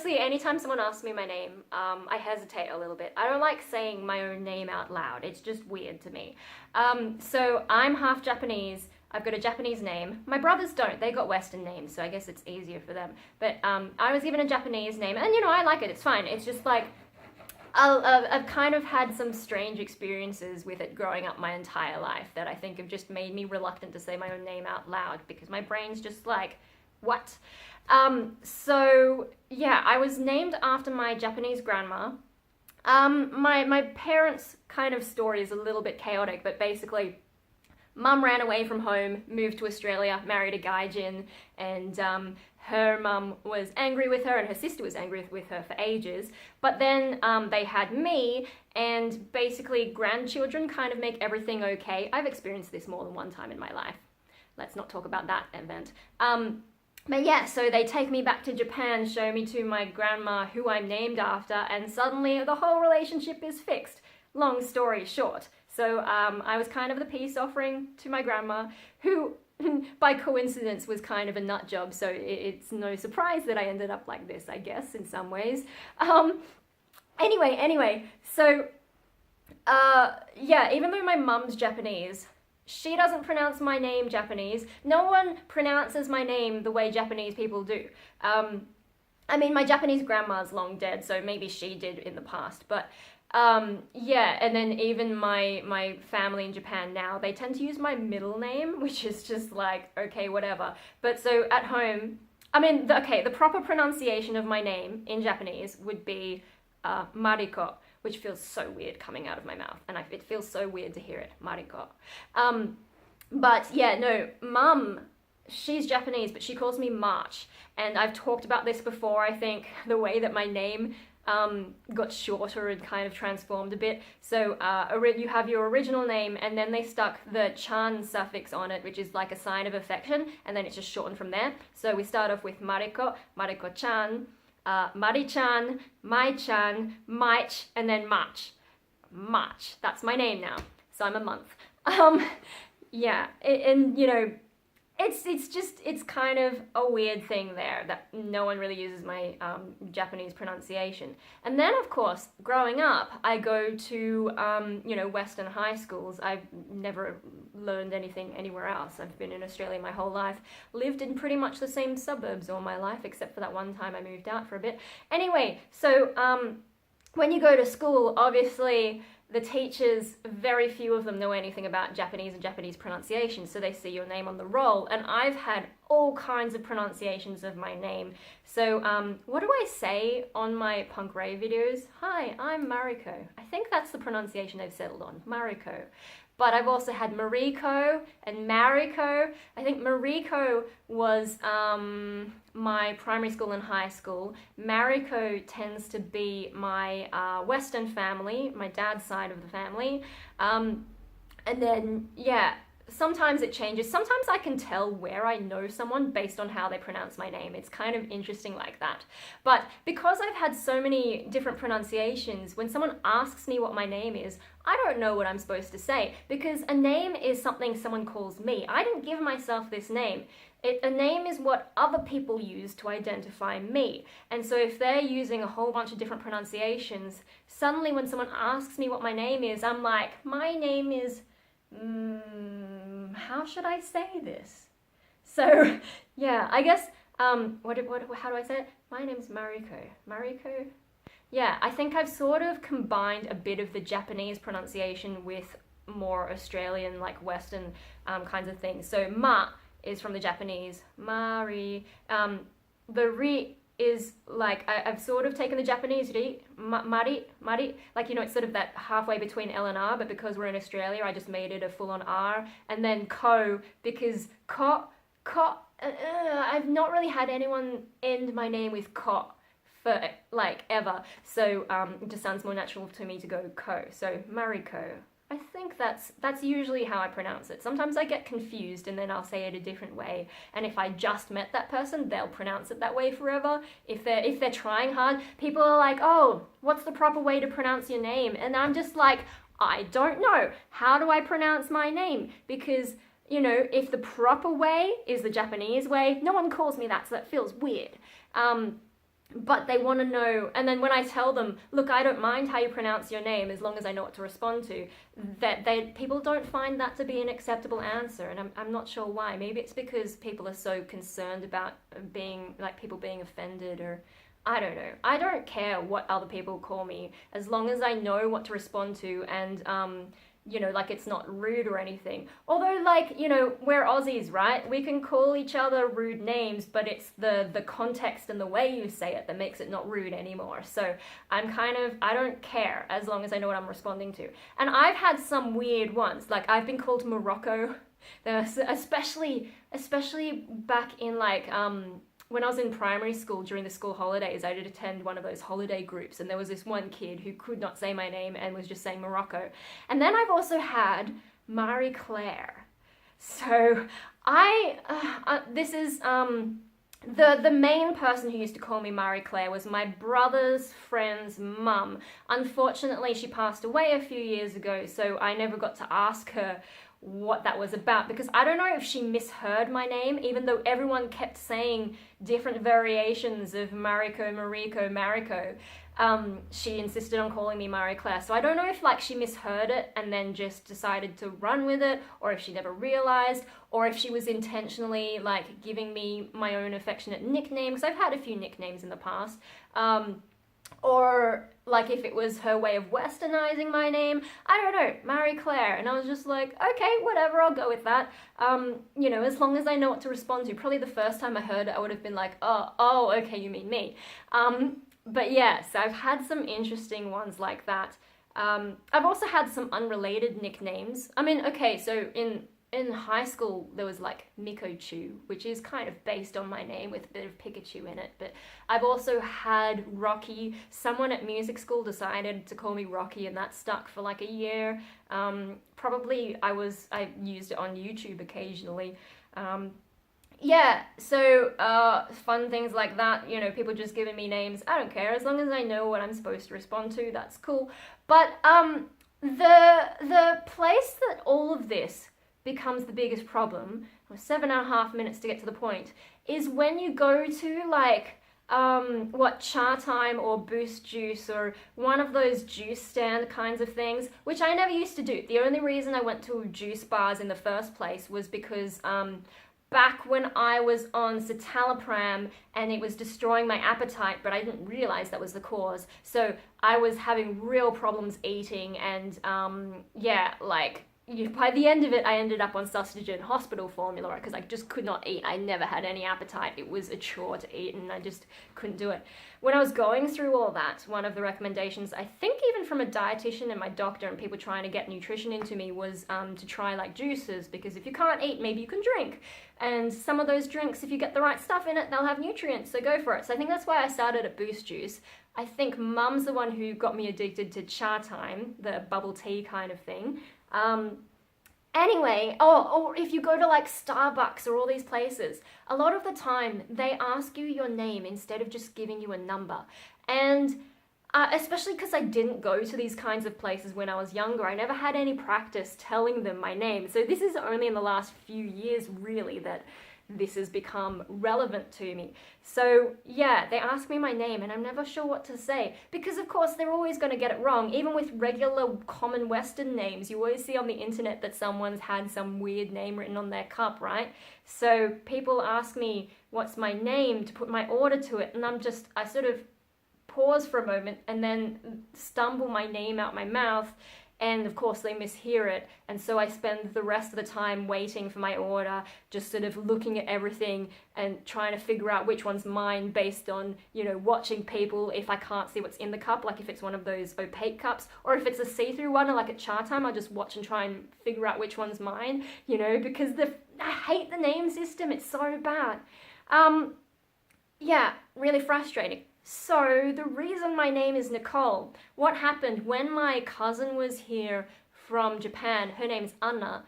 honestly, anytime someone asks me my name, I hesitate a little bit. I don't like saying my own name out loud. It's just weird to me. So I'm half Japanese. I've got a Japanese name. My brothers don't. They got Western names, so I guess it's easier for them. But I was given a Japanese name, and I like it. It's fine. It's just like I've kind of had some strange experiences with it growing up my entire life that I think have just made me reluctant to say my own name out loud because my brain's just like, what? So yeah, I was named after my Japanese grandma. My parents' kind of story is a little bit chaotic, but basically, Mum ran away from home, moved to Australia, married a gaijin, and her mum was angry with her and her sister was angry with her for ages. But then they had me, and basically grandchildren kind of make everything okay. I've experienced this more than one time in my life. Let's not talk about that event. But yeah, so they take me back to Japan, show me to my grandma who I'm named after, and suddenly the whole relationship is fixed. Long story short. So I was kind of the peace offering to my grandma, who by coincidence was kind of a nut job, so it's no surprise that I ended up like this, I guess, in some ways. Anyway, so yeah, even though my mum's Japanese, she doesn't pronounce my name Japanese. No one pronounces my name the way Japanese people do. I mean, my Japanese grandma's long dead, so maybe she did in the past, but yeah, and then even my family in Japan now, they tend to use my middle name, which is just like, okay, whatever. But so at home, I mean, the proper pronunciation of my name in Japanese would be Mariko, which feels so weird coming out of my mouth, and it feels so weird to hear it, Mariko. But yeah, no, Mum, she's Japanese, but she calls me March, and I've talked about this before, I think, the way that my name got shorter and kind of transformed a bit. So you have your original name, and then they stuck the chan suffix on it, which is like a sign of affection, and then it's just shortened from there. So we start off with Mariko, Mariko-chan, Mari-chan, Mai-chan, Maich, and then March. March. That's my name now. So I'm a month. Yeah, and it's kind of a weird thing there that no one really uses my Japanese pronunciation. And then, of course, growing up, I go to, Western high schools. I've never learned anything anywhere else. I've been in Australia my whole life, lived in pretty much the same suburbs all my life, except for that one time I moved out for a bit. Anyway, so when you go to school, obviously, the teachers, very few of them know anything about Japanese and Japanese pronunciation, so they see your name on the roll, and I've had all kinds of pronunciations of my name. So what do I say on my punk rave videos? Hi, I'm Mariko. I think that's the pronunciation they've settled on, Mariko. But I've also had Mariko and Mariko. I think Mariko was my primary school and high school. Mariko tends to be my Western family, my dad's side of the family. And then, yeah, sometimes it changes. Sometimes I can tell where I know someone based on how they pronounce my name. It's kind of interesting like that. But because I've had so many different pronunciations, when someone asks me what my name is, I don't know what I'm supposed to say, because a name is something someone calls me. I didn't give myself this name. A name is what other people use to identify me. And so if they're using a whole bunch of different pronunciations, suddenly when someone asks me what my name is, I'm like, my name is, how should I say this? So yeah, I guess, how do I say it? My name's Mariko. Mariko? Yeah, I think I've sort of combined a bit of the Japanese pronunciation with more Australian, like Western kinds of things. So ma is from the Japanese, mari. The ri is like, I've sort of taken the Japanese ri, mari, like, it's sort of that halfway between L and R, but because we're in Australia, I just made it a full-on R. And then ko, because I've not really had anyone end my name with ko for like ever, so it just sounds more natural to me to go ko. So Mariko. I think that's usually how I pronounce it. Sometimes I get confused and then I'll say it a different way, and if I just met that person, they'll pronounce it that way forever. If they're trying hard, people are like, oh, what's the proper way to pronounce your name? And I'm just like, I don't know. How do I pronounce my name? Because if the proper way is the Japanese way, no one calls me that, so that feels weird. but they want to know. And then when I tell them, look, I don't mind how you pronounce your name as long as I know what to respond to, that people don't find that to be an acceptable answer. And I'm not sure why. Maybe it's because people are so concerned about being like people being offended, or I don't know. I don't care what other people call me as long as I know what to respond to, and you know, like it's not rude or anything. Although, like, you know, we're Aussies, right? We can call each other rude names, but it's the context and the way you say it that makes it not rude anymore. So I don't care as long as I know what I'm responding to. And I've had some weird ones. Like, I've been called Morocco. There's especially back in like when I was in primary school during the school holidays, I did attend one of those holiday groups, and there was this one kid who could not say my name and was just saying Morocco. And then I've also had Marie Claire. So this is the main person who used to call me Marie Claire was my brother's friend's mum. Unfortunately, she passed away a few years ago, so I never got to ask her what that was about, because I don't know if she misheard my name, even though everyone kept saying different variations of Mariko, Mariko, Mariko. She insisted on calling me Marie Claire. So I don't know if like she misheard it and then just decided to run with it, or if she never realized, or if she was intentionally like giving me my own affectionate nickname, because I've had a few nicknames in the past. Or like if it was her way of westernizing my name. I don't know, Marie Claire. And I was just like, okay, whatever, I'll go with that. You know, as long as I know what to respond to. Probably the first time I heard it, I would have been like, oh, okay, you mean me. But yeah, so I've had some interesting ones like that. I've also had some unrelated nicknames. I mean, okay, so in high school, there was like Mikochu, which is kind of based on my name with a bit of Pikachu in it. But I've also had Rocky. Someone at music school decided to call me Rocky, and that stuck for like a year. Probably I used it on YouTube occasionally. Yeah, so fun things like that, you know, people just giving me names. I don't care, as long as I know what I'm supposed to respond to, that's cool. But the place that all of this becomes the biggest problem, 7.5 minutes to get to the point, is when you go to like Cha Time or Boost Juice or one of those juice stand kinds of things, which I never used to do. The only reason I went to juice bars in the first place was because back when I was on citalopram and it was destroying my appetite, but I didn't realize that was the cause. So I was having real problems eating, and yeah, like by the end of it, I ended up on Sustagen hospital formula because I just could not eat. I never had any appetite. It was a chore to eat, and I just couldn't do it. When I was going through all that, one of the recommendations, I think even from a dietitian and my doctor and people trying to get nutrition into me, was to try like juices, because if you can't eat, maybe you can drink. And some of those drinks, if you get the right stuff in it, they'll have nutrients, so go for it. So I think that's why I started at Boost Juice. I think Mum's the one who got me addicted to Cha Time, the bubble tea kind of thing. Anyway, or if you go to like Starbucks or all these places, a lot of the time they ask you your name instead of just giving you a number. And especially because I didn't go to these kinds of places when I was younger, I never had any practice telling them my name. So this is only in the last few years really that this has become relevant to me. So yeah, they ask me my name and I'm never sure what to say, because of course they're always going to get it wrong. Even with regular common Western names, you always see on the internet that someone's had some weird name written on their cup, right? So people ask me what's my name to put my order to it, and I sort of pause for a moment and then stumble my name out my mouth. And of course they mishear it, and so I spend the rest of the time waiting for my order, just sort of looking at everything and trying to figure out which one's mine based on, you know, watching people. If I can't see what's in the cup, like if it's one of those opaque cups, or if it's a see-through one, like at Cha Time, I'll just watch and try and figure out which one's mine, you know, because I hate the name system, it's so bad. Yeah, really frustrating. So the reason my name is Nicole, what happened when my cousin was here from Japan, her name's Anna,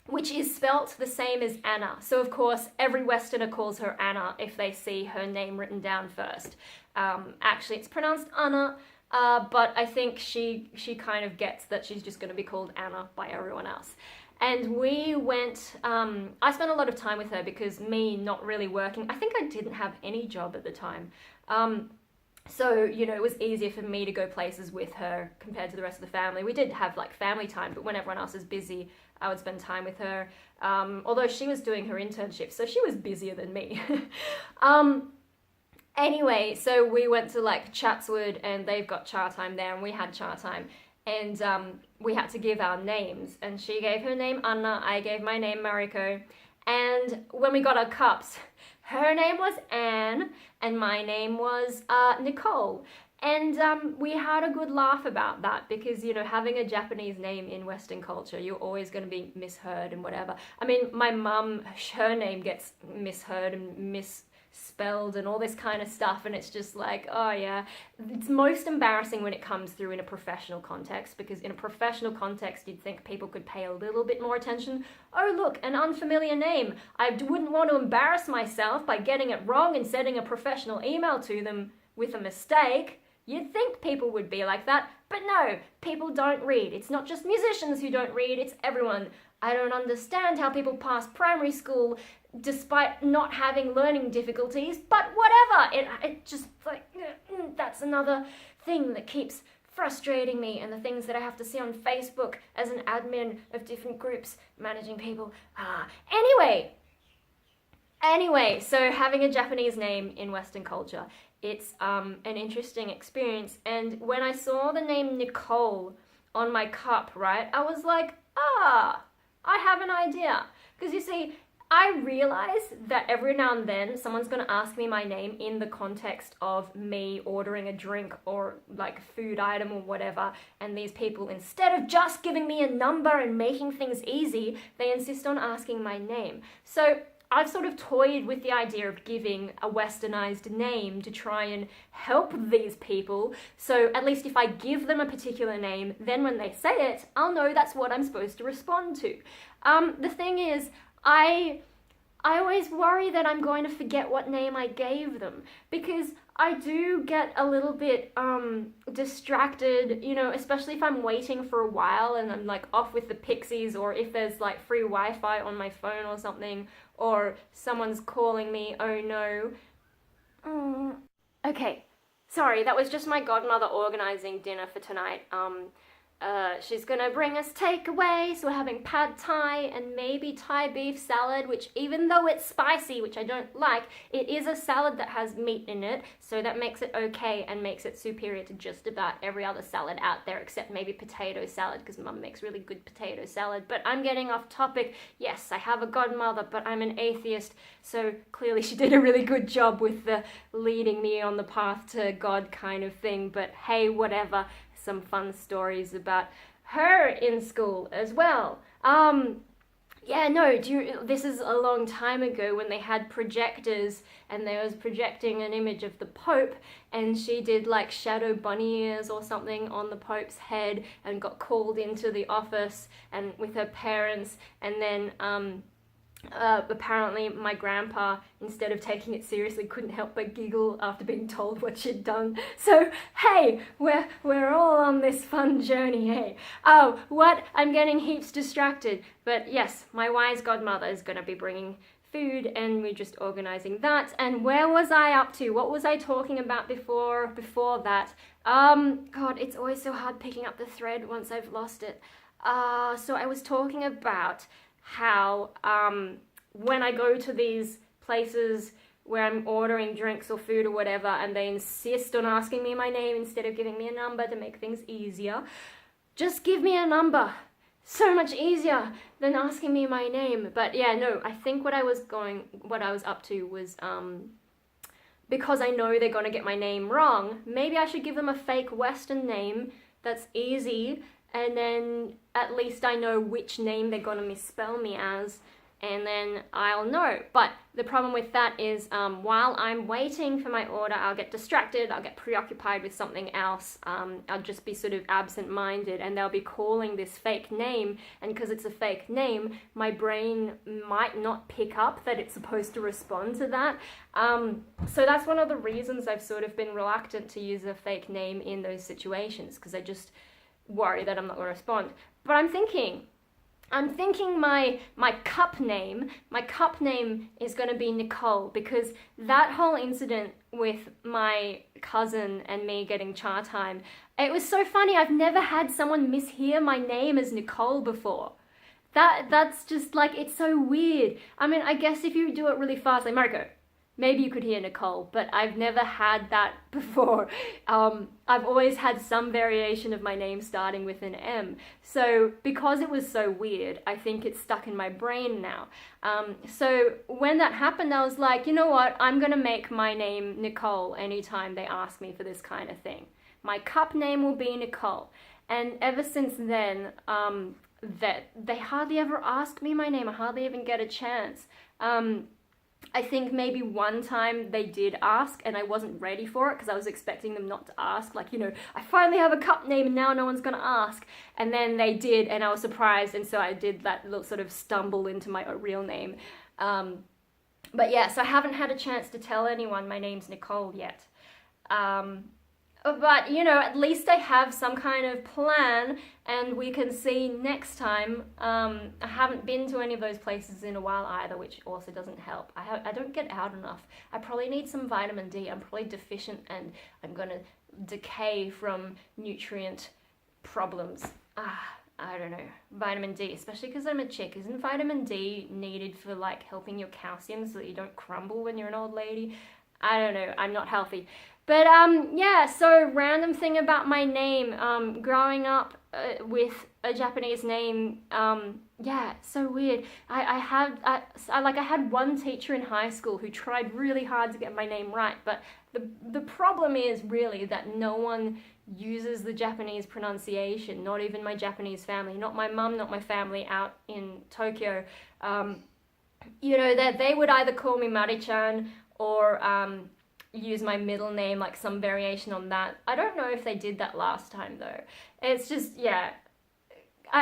which is spelt the same as Anna. So of course every Westerner calls her Anna if they see her name written down first. Actually it's pronounced Anna, but I think she kind of gets that she's just going to be called Anna by everyone else. And we went, I spent a lot of time with her because me not really working, I think I didn't have any job at the time. So, you know, it was easier for me to go places with her compared to the rest of the family. We did have like family time, but when everyone else is busy, I would spend time with her. Although she was doing her internship, so she was busier than me. Anyway, so we went to like Chatswood, and they've got char time there, and we had char time. And we had to give our names, and she gave her name Anna, I gave my name Mariko. And when we got our cups, her name was Anne, and my name was Nicole. And we had a good laugh about that because, you know, having a Japanese name in Western culture, you're always going to be misheard and whatever. I mean, my mum, her name gets misheard and misspelled and all this kind of stuff, and it's just like, oh yeah. It's most embarrassing when it comes through in a professional context, because in a professional context you'd think people could pay a little bit more attention. Oh look, an unfamiliar name. I wouldn't want to embarrass myself by getting it wrong and sending a professional email to them with a mistake. You'd think people would be like that, but no, people don't read. It's not just musicians who don't read, it's everyone. I don't understand how people pass primary school despite not having learning difficulties, but whatever. It just like, that's another thing that keeps frustrating me, and the things that I have to see on Facebook as an admin of different groups managing people. Anyway, so having a Japanese name in Western culture, it's an interesting experience. And when I saw the name Nicole on my cup, right, I was like, I have an idea. Because you see, I realize that every now and then someone's going to ask me my name in the context of me ordering a drink or like a food item or whatever, and these people, instead of just giving me a number and making things easy, they insist on asking my name. So I've sort of toyed with the idea of giving a westernized name to try and help these people. So at least if I give them a particular name, then when they say it, I'll know that's what I'm supposed to respond to. The thing is, I always worry that I'm going to forget what name I gave them, because I do get a little bit distracted, you know, especially if I'm waiting for a while and I'm like off with the pixies, or if there's like free Wi-Fi on my phone or something, or someone's calling me, oh no. Okay, sorry, that was just my godmother organizing dinner for tonight. She's gonna bring us takeaway, so we're having pad thai and maybe Thai beef salad, which even though it's spicy, which I don't like, it is a salad that has meat in it, so that makes it okay and makes it superior to just about every other salad out there, except maybe potato salad, because Mum makes really good potato salad. But I'm getting off topic. Yes, I have a godmother, but I'm an atheist, so clearly she did a really good job with the leading me on the path to God kind of thing, but hey, whatever. Some fun stories about her in school as well. This is a long time ago when they had projectors and they was projecting an image of the Pope, and she did like shadow bunny ears or something on the Pope's head and got called into the office and with her parents, and then apparently my grandpa, instead of taking it seriously, couldn't help but giggle after being told what she'd done. So hey, we're all on this fun journey, hey. Oh, what? I'm getting heaps distracted. But yes, my wise godmother is going to be bringing food, and we're just organizing that. And where was I up to? What was I talking about before that? God, it's always so hard picking up the thread once I've lost it. So I was talking about how when I go to these places where I'm ordering drinks or food or whatever, and they insist on asking me my name instead of giving me a number to make things easier, just give me a number. So much easier than asking me my name. But yeah, no, I think what I was up to was because I know they're gonna get my name wrong, maybe I should give them a fake Western name that's easy, and then at least I know which name they're gonna misspell me as, and then I'll know. But the problem with that is while I'm waiting for my order, I'll get distracted, I'll get preoccupied with something else, I'll just be sort of absent-minded, and they'll be calling this fake name, and because it's a fake name, my brain might not pick up that it's supposed to respond to that. So that's one of the reasons I've sort of been reluctant to use a fake name in those situations, because I just worry that I'm not going to respond. But I'm thinking, I'm thinking my cup name is going to be Nicole, because that whole incident with my cousin and me getting cha time, it was so funny. I've never had someone mishear my name as Nicole before. That's just like, it's so weird. I mean, I guess if you do it really fast, like Mariko, maybe you could hear Nicole, but I've never had that before. I've always had some variation of my name starting with an M. So because it was so weird, I think it's stuck in my brain now. So when that happened, I was like, you know what? I'm going to make my name Nicole anytime they ask me for this kind of thing. My cup name will be Nicole. And ever since then, that they hardly ever ask me my name. I hardly even get a chance. I think maybe one time they did ask and I wasn't ready for it because I was expecting them not to ask. Like, you know, I finally have a cup name and now no one's going to ask. And then they did and I was surprised. And so I did that little sort of stumble into my real name. But yeah, so I haven't had a chance to tell anyone my name's Nicole yet. But, you know, at least I have some kind of plan and we can see next time. I haven't been to any of those places in a while either, which also doesn't help. I don't get out enough. I probably need some vitamin D. I'm probably deficient and I'm going to decay from nutrient problems. I don't know. Vitamin D, especially because I'm a chick. Isn't vitamin D needed for, like, helping your calcium so that you don't crumble when you're an old lady? I don't know. I'm not healthy. But, yeah, so random thing about my name, growing up with a Japanese name, yeah, so weird. I had one teacher in high school who tried really hard to get my name right, but the problem is really that no one uses the Japanese pronunciation, not even my Japanese family, not my mum, not my family out in Tokyo. You know, that they would either call me Mari-chan or, use my middle name, like some variation on that. I don't know if they did that last time though. It's just, yeah,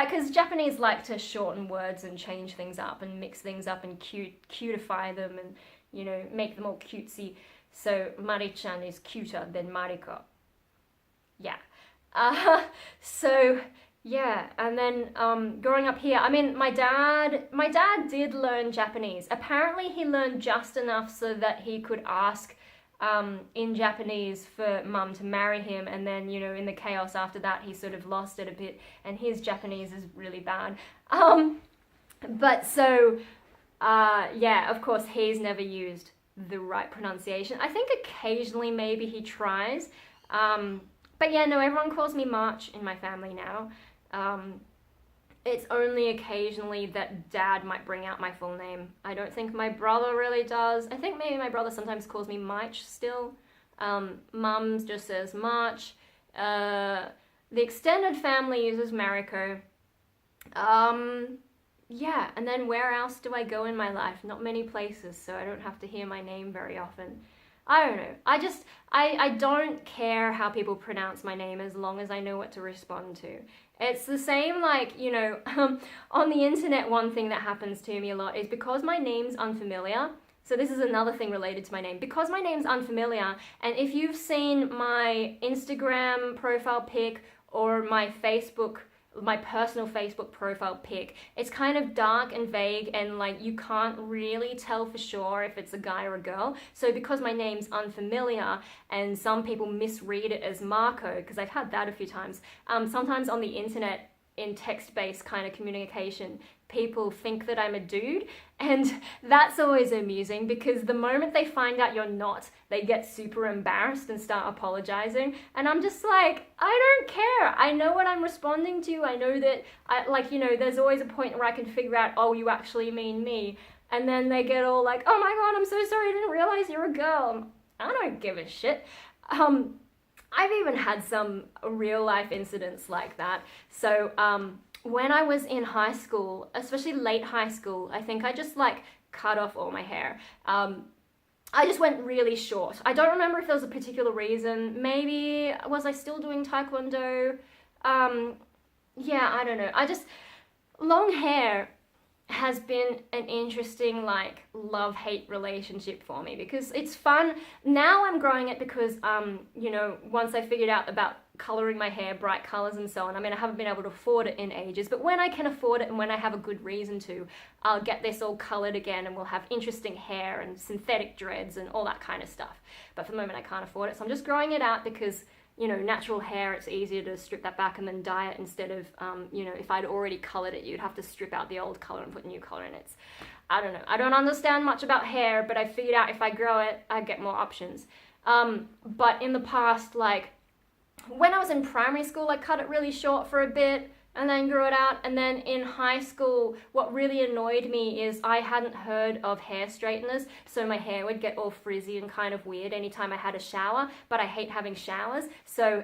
because Japanese like to shorten words and change things up and mix things up and cutify them and, you know, make them all cutesy. So Mari-chan is cuter than Mariko. Yeah. So yeah, and then growing up here, I mean, my dad did learn Japanese. Apparently he learned just enough so that he could ask in Japanese for mum to marry him, and then, you know, in the chaos after that he sort of lost it a bit, and his Japanese is really bad. But so yeah, of course he's never used the right pronunciation. I think occasionally maybe he tries, but yeah, no, everyone calls me March in my family now. It's only occasionally that Dad might bring out my full name. I don't think my brother really does. I think maybe my brother sometimes calls me March still. Mum just says March. The extended family uses Mariko. Yeah, and then where else do I go in my life? Not many places, so I don't have to hear my name very often. I don't know. I don't care how people pronounce my name as long as I know what to respond to. It's the same, like, you know, on the internet, one thing that happens to me a lot is because my name's unfamiliar. So this is another thing related to my name. Because my name's unfamiliar, and if you've seen my Instagram profile pic or my personal Facebook profile pic, it's kind of dark and vague and, like, you can't really tell for sure if it's a guy or a girl. So because my name's unfamiliar and some people misread it as Marco, because I've had that a few times, sometimes on the internet in text-based kind of communication, people think that I'm a dude, and that's always amusing because the moment they find out you're not, they get super embarrassed and start apologizing, and I'm just like, I don't care. I know what I'm responding to. I know that, there's always a point where I can figure out, oh, you actually mean me, and then they get all like, oh my god, I'm so sorry, I didn't realize you're a girl. I don't give a shit. I've even had some real life incidents like that. So, when I was in high school, especially late high school, I think I just, like, cut off all my hair. I just went really short. I don't remember if there was a particular reason. Maybe, was I still doing Taekwondo? Yeah, I don't know. Long hair has been an interesting, like, love-hate relationship for me because it's fun. Now I'm growing it because, you know, once I figured out about coloring my hair bright colors and so on. I mean, I haven't been able to afford it in ages, but when I can afford it and when I have a good reason to, I'll get this all colored again and we'll have interesting hair and synthetic dreads and all that kind of stuff. But for the moment I can't afford it, so I'm just growing it out because, you know, natural hair, it's easier to strip that back and then dye it instead of, you know, if I'd already colored it, you'd have to strip out the old color and put new color in it. I don't know. I don't understand much about hair, but I figured out if I grow it, I get more options. But in the past, like, when I was in primary school, I cut it really short for a bit and then grew it out. And then in high school, what really annoyed me is I hadn't heard of hair straighteners, so my hair would get all frizzy and kind of weird anytime I had a shower, but I hate having showers. So,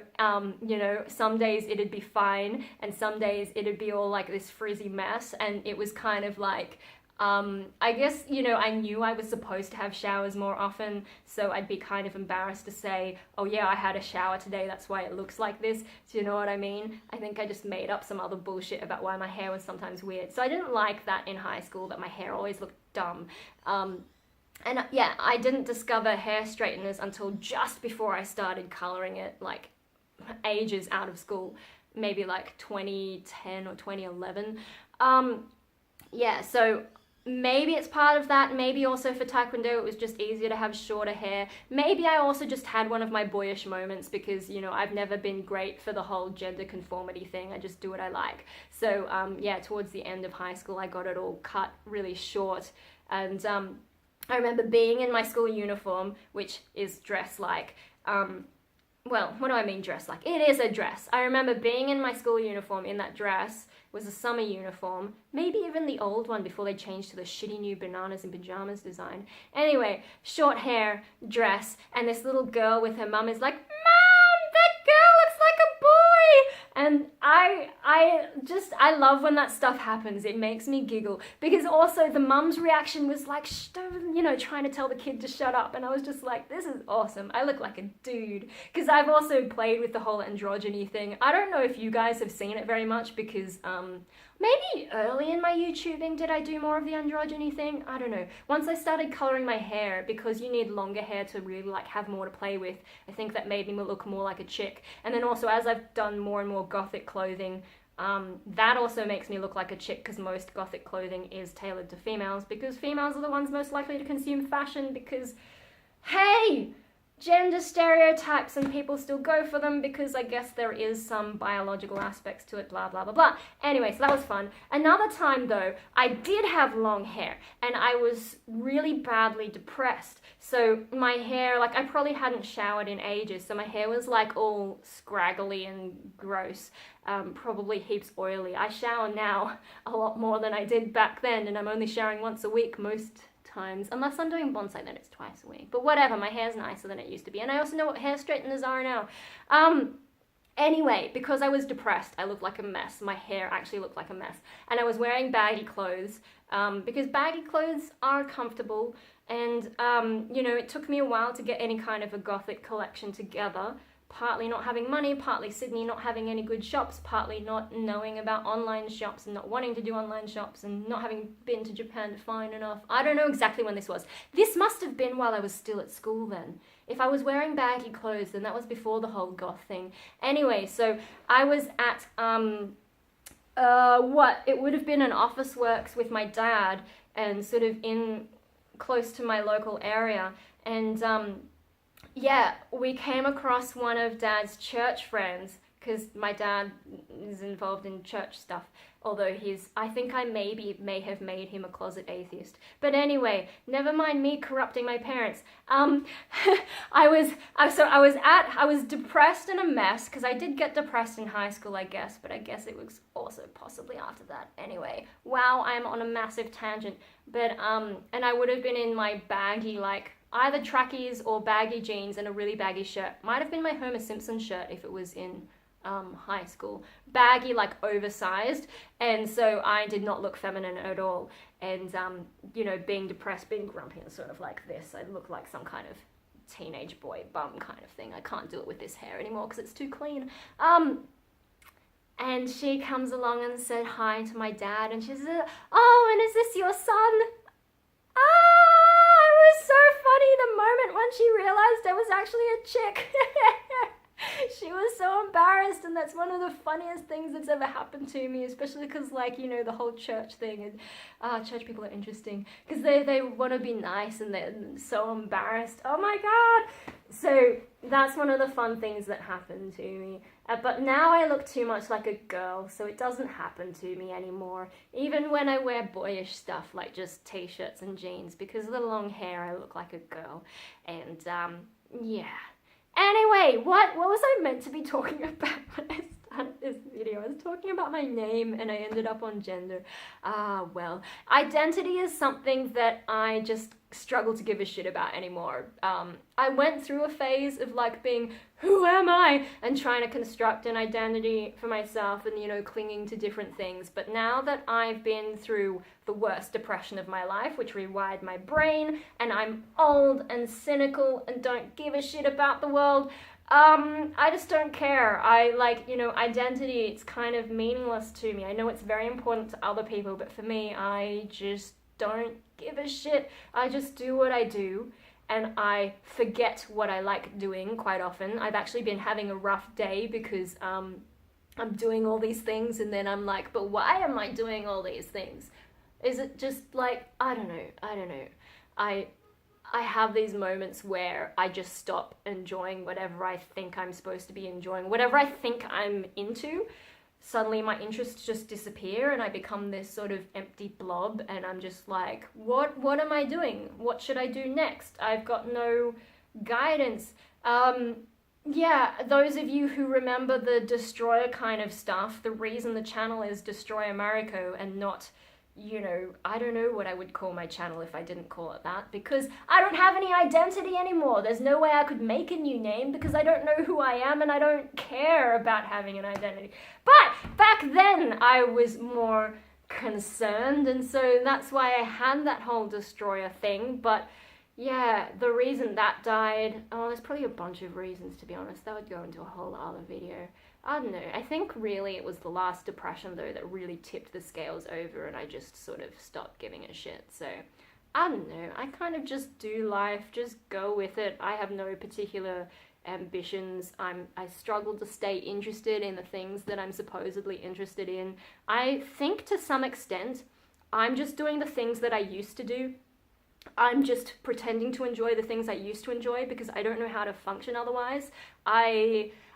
you know, some days it'd be fine and some days it'd be all like this frizzy mess, and it was kind of like, I guess, you know, I knew I was supposed to have showers more often, so I'd be kind of embarrassed to say, oh yeah, I had a shower today, that's why it looks like this. Do you know what I mean? I think I just made up some other bullshit about why my hair was sometimes weird. So I didn't like that in high school, that my hair always looked dumb. And yeah, I didn't discover hair straighteners until just before I started coloring it, like ages out of school, maybe like 2010 or 2011. Yeah, so maybe it's part of that. Maybe also for Taekwondo it was just easier to have shorter hair. Maybe I also just had one of my boyish moments because, you know, I've never been great for the whole gender conformity thing. I just do what I like. So yeah, towards the end of high school I got it all cut really short. And I remember being in my school uniform, which is dress-like. Well, what do I mean dress-like? It is a dress. I remember being in my school uniform in that dress. Was a summer uniform, maybe even the old one before they changed to the shitty new bananas and pajamas design. Anyway, short hair, dress, and this little girl with her mum is like, Mom, that girl looks like a boy! And I love when that stuff happens. It makes me giggle. Because also the mum's reaction was like, you know, trying to tell the kid to shut up. And I was just like, this is awesome. I look like a dude. Because I've also played with the whole androgyny thing. I don't know if you guys have seen it very much because maybe early in my YouTubing did I do more of the androgyny thing? I don't know. Once I started coloring my hair, because you need longer hair to really like have more to play with, I think that made me look more like a chick. And then also as I've done more and more gothic clothing, that also makes me look like a chick because most gothic clothing is tailored to females because females are the ones most likely to consume fashion because, hey, gender stereotypes and people still go for them because I guess there is some biological aspects to it, blah, blah, blah, blah. Anyway, so that was fun. Another time though, I did have long hair and I was really badly depressed. So my hair, like I probably hadn't showered in ages, so my hair was like all scraggly and gross, probably heaps oily. I shower now a lot more than I did back then and I'm only showering once a week most times, unless I'm doing bonsai, then it's twice a week. But whatever, my hair's nicer than it used to be. And I also know what hair straighteners are now. Anyway, because I was depressed, I looked like a mess. My hair actually looked like a mess. And I was wearing baggy clothes, because baggy clothes are comfortable. And, you know, it took me a while to get any kind of a gothic collection together. Partly not having money, partly Sydney not having any good shops, partly not knowing about online shops and not wanting to do online shops and not having been to Japan to find enough. I don't know exactly when this was. This must have been while I was still at school then. If I was wearing baggy clothes, then that was before the whole goth thing. Anyway, so I was at, it would have been an office works with my dad and sort of in close to my local area. And, yeah, we came across one of Dad's church friends, because my dad is involved in church stuff, although I think I may have made him a closet atheist. But anyway, never mind me corrupting my parents. I was depressed and a mess, because I did get depressed in high school, I guess, but I guess it was also possibly after that. Anyway, wow, I'm on a massive tangent. But, and I would have been in my baggy, like, either trackies or baggy jeans and a really baggy shirt. Might have been my Homer Simpson shirt if it was in high school. Baggy, like oversized, and so I did not look feminine at all. And, you know, being depressed, being grumpy and sort of like this, I look like some kind of teenage boy bum kind of thing. I can't do it with this hair anymore because it's too clean. And she comes along and said hi to my dad, and she said, oh, and is this your son? It was so funny the moment when she realized I was actually a chick. She was so embarrassed. embarrassed, and that's one of the funniest things that's ever happened to me, especially because, like, you know, the whole church thing, and church people are interesting because they want to be nice and they're so embarrassed. Oh my god. So that's one of the fun things that happened to me. But now I look too much like a girl, so it doesn't happen to me anymore. Even when I wear boyish stuff like just t-shirts and jeans, because of the long hair I look like a girl. And yeah. Anyway, what was I meant to be talking about when I started this video? I was talking about my name and I ended up on gender. Well, identity is something that I just struggle to give a shit about anymore. I went through a phase of like being, who am I? And trying to construct an identity for myself and, you know, clinging to different things. But now that I've been through the worst depression of my life, which rewired my brain, and I'm old and cynical and don't give a shit about the world, I just don't care. I like, you know, identity, it's kind of meaningless to me. I know it's very important to other people, but for me, I just don't give a shit. I just do what I do, and I forget what I like doing quite often. I've actually been having a rough day because I'm doing all these things, and then I'm like, but why am I doing all these things? Is it just like, I don't know. I have these moments where I just stop enjoying whatever I think I'm supposed to be enjoying, whatever I think I'm into. Suddenly my interests just disappear and I become this sort of empty blob, and I'm just like, what am I doing? What should I do next? I've got no guidance. Yeah, those of you who remember the Destroyer kind of stuff, the reason the channel is Destroy Americo and not, you know, I don't know what I would call my channel if I didn't call it that, because I don't have any identity anymore. There's no way I could make a new name because I don't know who I am and I don't care about having an identity. But back then I was more concerned, and so that's why I had that whole Destroyer thing. But yeah, the reason that died, oh, there's probably a bunch of reasons, to be honest. That would go into a whole other video. I don't know. I think really it was the last depression, though, that really tipped the scales over and I just sort of stopped giving a shit. So, I don't know. I kind of just do life, just go with it. I have no particular ambitions. I struggle to stay interested in the things that I'm supposedly interested in. I think to some extent, I'm just doing the things that I used to do. I'm just pretending to enjoy the things I used to enjoy because I don't know how to function otherwise.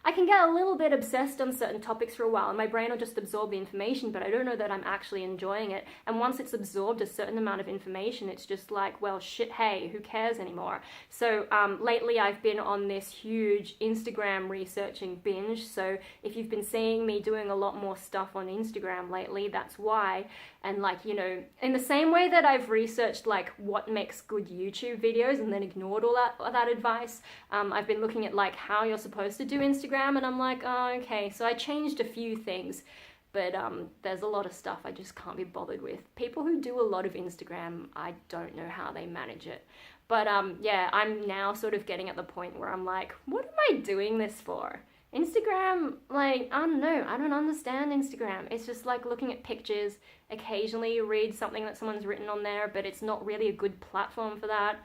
I can get a little bit obsessed on certain topics for a while and my brain will just absorb the information, but I don't know that I'm actually enjoying it. And once it's absorbed a certain amount of information, it's just like, well, shit, hey, who cares anymore? So lately I've been on this huge Instagram researching binge. So if you've been seeing me doing a lot more stuff on Instagram lately, that's why. And like, you know, in the same way that I've researched like what makes good YouTube videos and then ignored all that advice, I've been looking at like how you're supposed to do Instagram, and I'm like, oh, okay, so I changed a few things, but there's a lot of stuff I just can't be bothered with. People who do a lot of Instagram, I don't know how they manage it. But yeah, I'm now sort of getting at the point where I'm like, what am I doing this for? Instagram, like, I don't know, I don't understand Instagram. It's just like looking at pictures. Occasionally you read something that someone's written on there, but it's not really a good platform for that.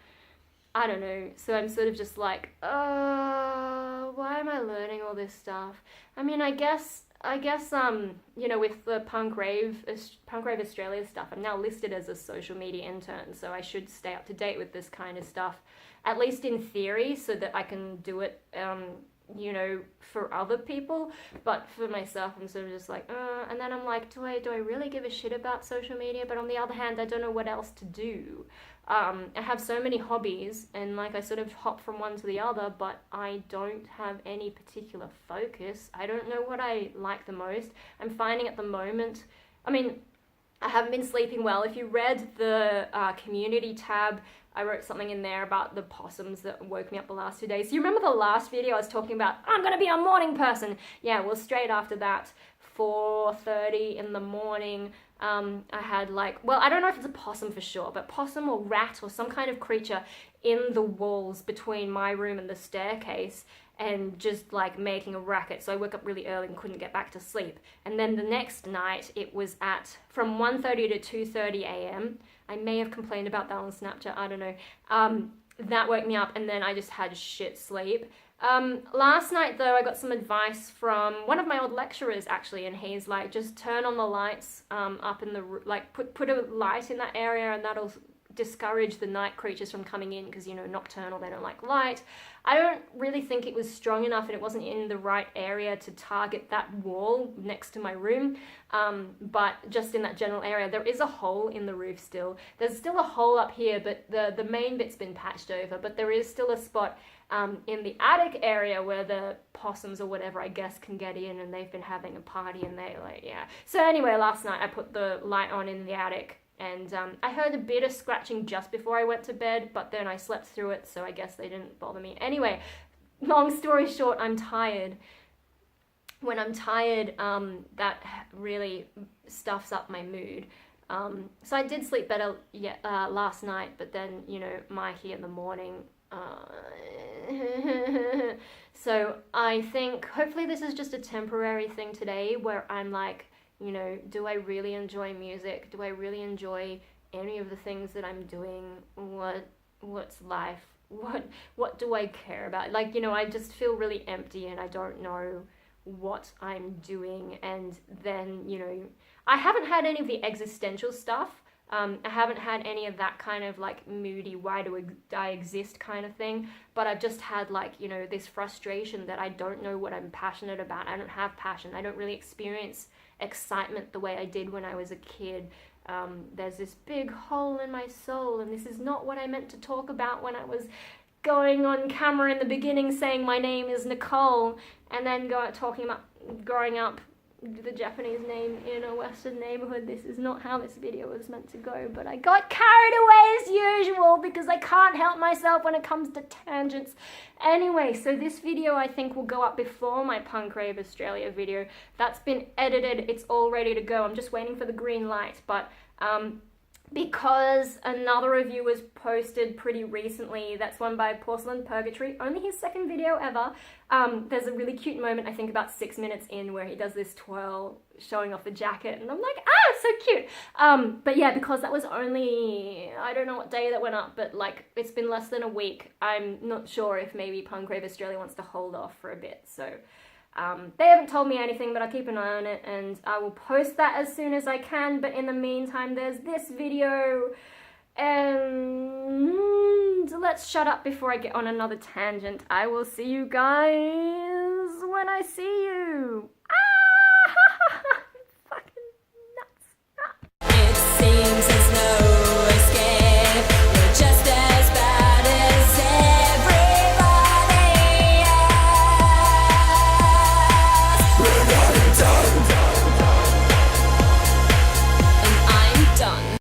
I don't know, so I'm sort of just like, why am I learning all this stuff? I mean, I guess, you know, with the Punk Rave Australia stuff, I'm now listed as a social media intern, so I should stay up to date with this kind of stuff, at least in theory, so that I can do it, you know, for other people. But for myself, I'm sort of just like, and then I'm like, do I really give a shit about social media? But on the other hand, I don't know what else to do. I have so many hobbies, and like I sort of hop from one to the other, but I don't have any particular focus. I don't know what I like the most. I'm finding at the moment, I mean, I haven't been sleeping well. If you read the community tab, I wrote something in there about the possums that woke me up the last 2 days. You remember the last video I was talking about, I'm gonna be a morning person? Yeah, well, straight after that, 4:30 in the morning, I had like, well, I don't know if it's a possum for sure, but possum or rat or some kind of creature in the walls between my room and the staircase, and just like making a racket. So I woke up really early and couldn't get back to sleep. And then the next night it was at from 1:30 to 2:30 a.m. I may have complained about that on Snapchat, I don't know. That woke me up, and then I just had shit sleep. Last night though, I got some advice from one of my old lecturers actually, and he's like, just turn on the lights up in the, like put a light in that area, and that'll discourage the night creatures from coming in, because, you know, nocturnal, they don't like light. I don't really think it was strong enough, and it wasn't in the right area to target that wall next to my room, but just in that general area. There is a hole in the roof still. There's still a hole up here, but the main bit's been patched over, but there is still a spot in the attic area where the possums or whatever, I guess, can get in, and they've been having a party, and they like, yeah. So anyway, last night I put the light on in the attic, and I heard a bit of scratching just before I went to bed, but then I slept through it, so I guess they didn't bother me. Anyway, long story short, I'm tired. When I'm tired, that really stuffs up my mood. So I did sleep better last night, but then, you know, Mikey in the morning. So I think hopefully this is just a temporary thing today, where I'm like, you know, do I really enjoy music? Do I really enjoy any of the things that I'm doing? What's life? What do I care about? Like, you know, I just feel really empty, and I don't know what I'm doing. And then, you know, I haven't had any of the existential stuff. I haven't had any of that kind of like moody, why do I exist kind of thing, but I've just had like, you know, this frustration that I don't know what I'm passionate about. I don't have passion. I don't really experience excitement the way I did when I was a kid. There's this big hole in my soul, and this is not what I meant to talk about when I was going on camera in the beginning saying my name is Nicole, and then talking about growing up the Japanese name in a Western neighborhood. This is not how this video was meant to go, but I got carried away as usual, because I can't help myself when it comes to tangents. Anyway, so this video I think will go up before my Punk Rave Australia video. That's been edited, it's all ready to go. I'm just waiting for the green light, but because another review was posted pretty recently, that's one by Porcelain Purgatory, only his second video ever. There's a really cute moment, I think about 6 minutes in, where he does this twirl showing off the jacket, and I'm like, ah, so cute. But yeah, because that was only, I don't know what day that went up, but like, it's been less than a week. I'm not sure if maybe Punk Rave Australia wants to hold off for a bit, so they haven't told me anything, but I'll keep an eye on it, and I will post that as soon as I can. But in the meantime, there's this video, and let's shut up before I get on another tangent. I will see you guys when I see you. Ah! Fucking nuts. Ah. It seems it's